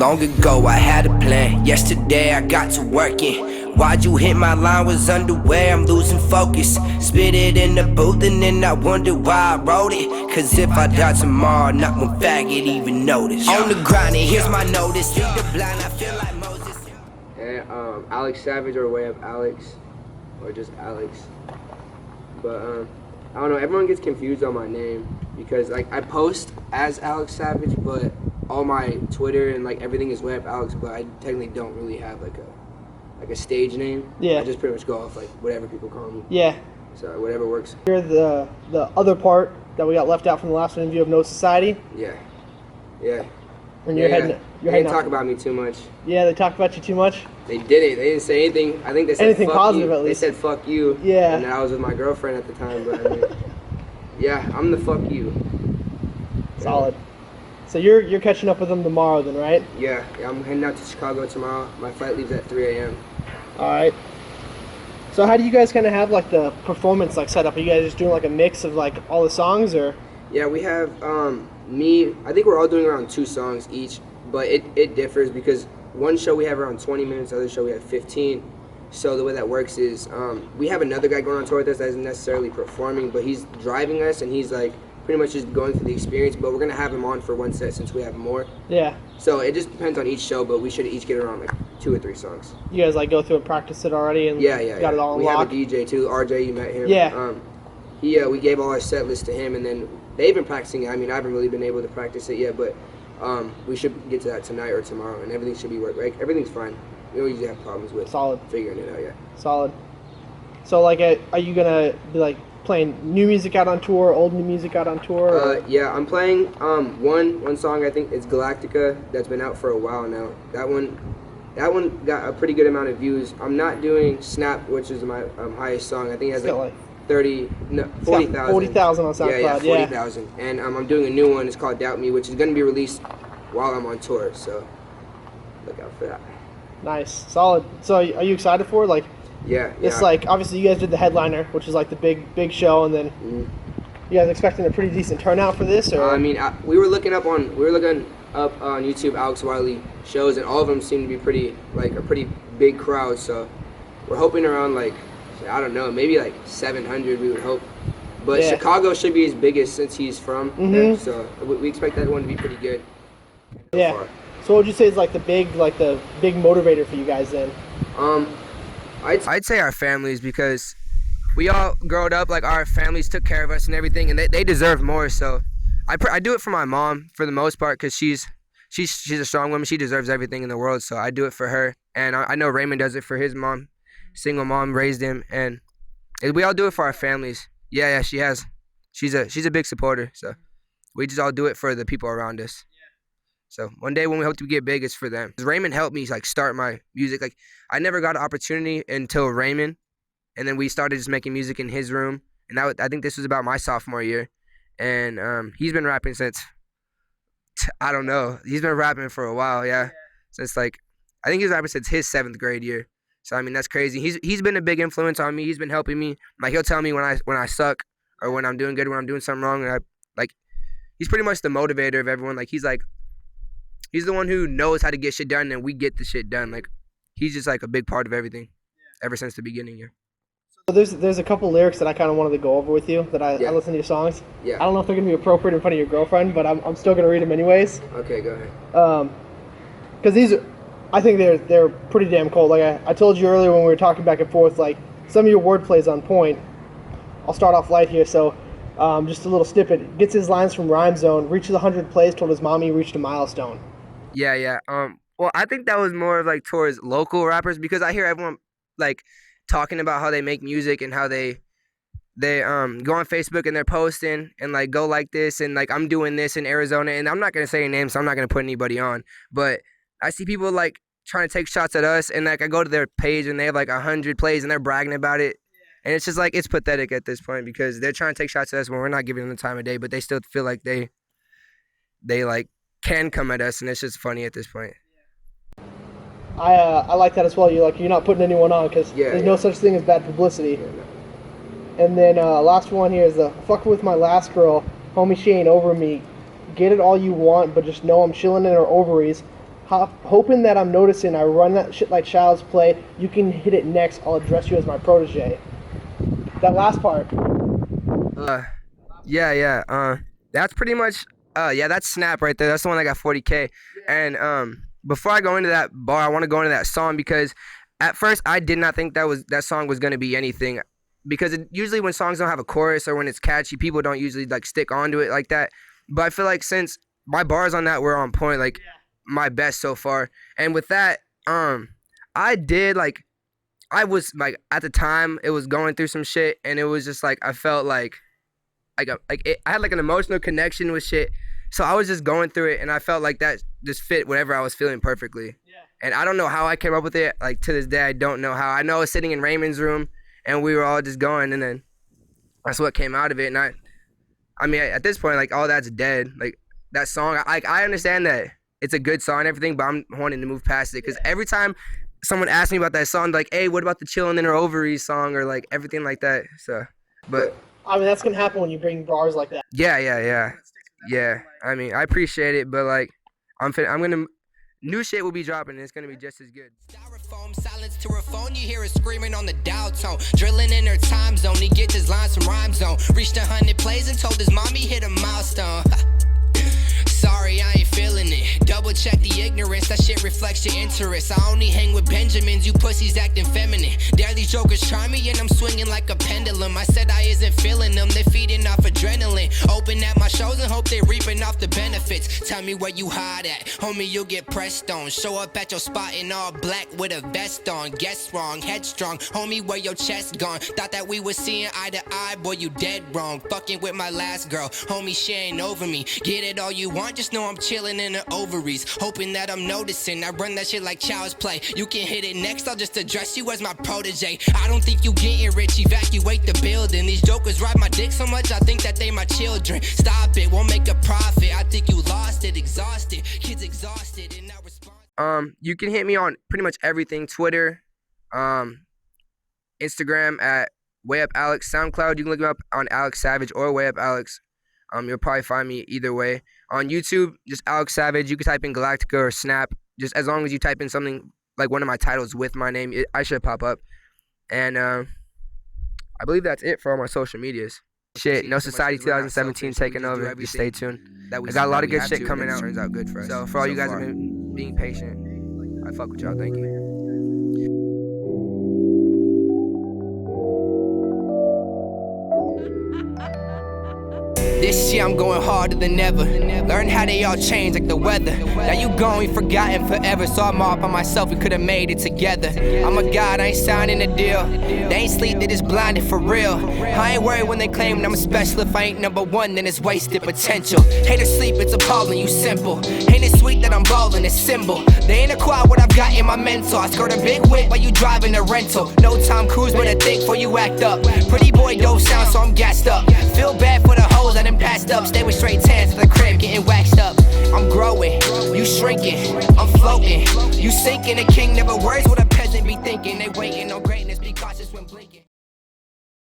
long ago I had a plan. Yesterday I got to working. Why'd you hit my line? Was underway, I'm losing focus. Spit it in the booth and then I wonder why I wrote it. Cause if I die tomorrow, not one faggot even notice. On the grind and here's my notice. Feed the blind, I feel like Moses. And Alex Savage or Way Up Alex, or just Alex. But I don't know, everyone gets confused on my name because like I post as Alex Savage, but all my Twitter and like everything is Way Up Alex, but I technically don't really have like a stage name. Yeah. I just pretty much go off like whatever people call me. Yeah. So whatever works. You're the other part that we got left out from the last interview of No Society. Yeah. Yeah. And you're heading. They didn't talk about me too much. Yeah, they talked about you too much. They didn't. They didn't say anything. I think they said anything fuck positive you. at least. They said fuck you. Yeah. And I was with my girlfriend at the time, but I mean, yeah, I'm the fuck you. Solid. So you're catching up with them tomorrow then, right? Yeah, I'm heading out to Chicago tomorrow. My flight leaves at 3 a.m. All right. So how do you guys kind of have like the performance like set up? Are you guys just doing like a mix of like all the songs or? Yeah, we have me. I think we're all doing around 2 songs each, but it differs because one show we have around 20 minutes, the other show we have 15. So the way that works is we have another guy going on tour with us that isn't necessarily performing, but he's driving us and he's like pretty much just going through the experience, but we're gonna have him on for one set since we have more. Yeah. So it just depends on each show, but we should each get around like 2 or 3 songs. You guys like go through and practice it already and got it all we unlocked? have a DJ too, RJ, you met him. Yeah. We gave all our set list to him and then they've been practicing it. I mean, I haven't really been able to practice it yet, but we should get to that tonight or tomorrow and everything should be like everything's fine. We don't usually have problems with figuring it out yet. Solid. So like are you gonna be like playing new music out on tour, old new music out on tour? Yeah, I'm playing one song. I think it's Galactica that's been out for a while now. That one got a pretty good amount of views. I'm not doing Snap, which is my highest song. I think it has like 40,000. 40,000 on SoundCloud. Yeah, 40,000. And I'm doing a new one. It's called Doubt Me, which is going to be released while I'm on tour. So look out for that. Nice, solid. So are you excited for it? Like, yeah. It's like obviously you guys did the headliner, which is like the big show, and then you guys expecting a pretty decent turnout for this, or? I mean, we were looking up on YouTube Alex Wiley shows, and all of them seem to be pretty big crowd. So we're hoping around like I don't know, maybe like 700. We would hope, but Chicago should be his biggest since he's from there, so we expect that one to be pretty good. Yeah. Far. So what would you say is like the big motivator for you guys then? I'd say our families, because we all growed up, like our families took care of us and everything, and they deserve more. So I do it for my mom for the most part, because she's a strong woman. She deserves everything in the world, so I do it for her. And I know Raymond does it for his mom. Single mom, raised him, and we all do it for our families. Yeah, she has. She's a big supporter, so we just all do it for the people around us. So one day when we hope to get big, it's for them. Raymond helped me like start my music. Like I never got an opportunity until Raymond, and then we started just making music in his room. And I think this was about my sophomore year, and he's been rapping since I don't know. He's been rapping for a while, since like I think he's rapping since his 7th grade year. So I mean that's crazy. He's been a big influence on me. He's been helping me. Like he'll tell me when I suck or when I'm doing good, when I'm doing something wrong, and he's pretty much the motivator of everyone. Like he's the one who knows how to get shit done, and we get the shit done. Like, he's just like a big part of everything, ever since the beginning. Yeah. So there's a couple lyrics that I kind of wanted to go over with you that I listen to your songs. Yeah. I don't know if they're gonna be appropriate in front of your girlfriend, but I'm still gonna read them anyways. Okay, go ahead. Because I think they're pretty damn cold. Like I told you earlier when we were talking back and forth, like some of your wordplay is on point. I'll start off light here. So just a little snippet. Gets his lines from Rhyme Zone. Reaches 100 plays. Told his mommy he reached a milestone. Yeah. Well, I think that was more of like towards local rappers, because I hear everyone like talking about how they make music and how they go on Facebook and they're posting and like go like this and like I'm doing this in Arizona, and I'm not gonna say any names, so I'm not gonna put anybody on, but I see people like trying to take shots at us, and like I go to their page and they have like 100 plays and they're bragging about it, and it's just like it's pathetic at this point, because they're trying to take shots at us when we're not giving them the time of day, but they still feel like they like can come at us, and it's just funny at this point. I like that as well. You're not putting anyone on, because there's no such thing as bad publicity. And then last one here is the fucking with my last girl, homie, she ain't over me. Get it all you want, but just know I'm chilling in her ovaries. hoping that I'm noticing. I run that shit like child's play. You can hit it next. I'll address you as my protege. That last part. That's pretty much that's Snap right there. That's the one that got 40K. And before I go into that bar, I want to go into that song because at first I did not think that song was gonna be anything, because usually when songs don't have a chorus or when it's catchy, people don't usually like stick onto it like that. But I feel like since my bars on that were on point, like my best so far, and with that, I was like at the time it was going through some shit, and it was just like I felt like I had like an emotional connection with shit. So I was just going through it, and I felt like that just fit whatever I was feeling perfectly. Yeah. And I don't know how I came up with it. Like to this day, I don't know how. I know I was sitting in Raymond's room, and we were all just going, and then that's what came out of it. And I mean, at this point, like all that's dead. Like that song, I understand that it's a good song and everything, but I'm wanting to move past it because every time someone asks me about that song, like, hey, what about the Chillin' in Her Ovaries song or like everything like that? So, but I mean, that's gonna happen when you bring bars like that. Yeah. I mean, I appreciate it, but like, I'm gonna new shit will be dropping, and it's gonna be just as good. Styrofoam, silence to her phone, you hear her screaming on the dial tone. Drilling in her time zone, he gets his lines from Rhyme Zone. Reached 100 plays and told his mommy hit a milestone. Sorry, I ain't feeling it. Double check the ignorance, that shit reflects your interest. I only hang with Benjamins, you pussies acting feminine. Dare these jokers try me and I'm swinging like a pendulum. I said I isn't feeling them, they're feeding off adrenaline. Open at my shows and hope they reaping off the benefits. Tell me where you hide at, homie, you'll get pressed on. Show up at your spot in all black with a vest on. Guess wrong, headstrong, homie, where your chest gone. Thought that we was seeing eye to eye, boy, you dead wrong. Fucking with my last girl, homie, she ain't over me. Get it all you want, just know I'm chilling in her ovaries. Hoping that I'm noticing, I run that shit like child's play. You can hit it next, I'll just address you as my protege. I don't think you getting rich, evacuate the building. These jokers ride my dick so much, I think that they my children. Stop it, won't make a profit. I think you lost it, exhausted. Kids exhausted and not respond. You can hit me on pretty much everything. Twitter, Instagram at WayUpAlex. SoundCloud, you can look me up on Alex Savage or WayUpAlex. You'll probably find me either way. On YouTube, just Alex Savage. You can type in Galactica or Snap. Just as long as you type in something like one of my titles with my name, I should pop up. And I believe that's it for all my social medias. Shit, No Society 2017 taking over. Just stay tuned. I got a lot of good shit coming out. Turns out good for us. So for all you guys that have been being patient, I fuck with y'all. Thank you. This year I'm going harder than ever. Learn how they all change like the weather. Now you gone, we forgotten forever. So I'm all by myself, we could've made it together. I'm a god, I ain't signing a deal. They ain't sleep, they just blinded for real. I ain't worried when they claim I'm a special. If I ain't number one, then it's wasted potential. Haters sleep, it's appalling, you simple. Ain't it sweet that I'm ballin', it's symbol. They ain't acquire what I've got in my mental. I skirt a big whip while you driving a rental. No Tom Cruise, but I think before you act up. Pretty boy don't sound, so I'm gassed up. Feel bad for the hoes that done passed up. Stay with straight tans to the crib, getting waxed up. I'm growing, you shrinking, I'm floating. You sinking, a king never worries what a peasant be thinking. They waiting on greatness, be cautious when blinking.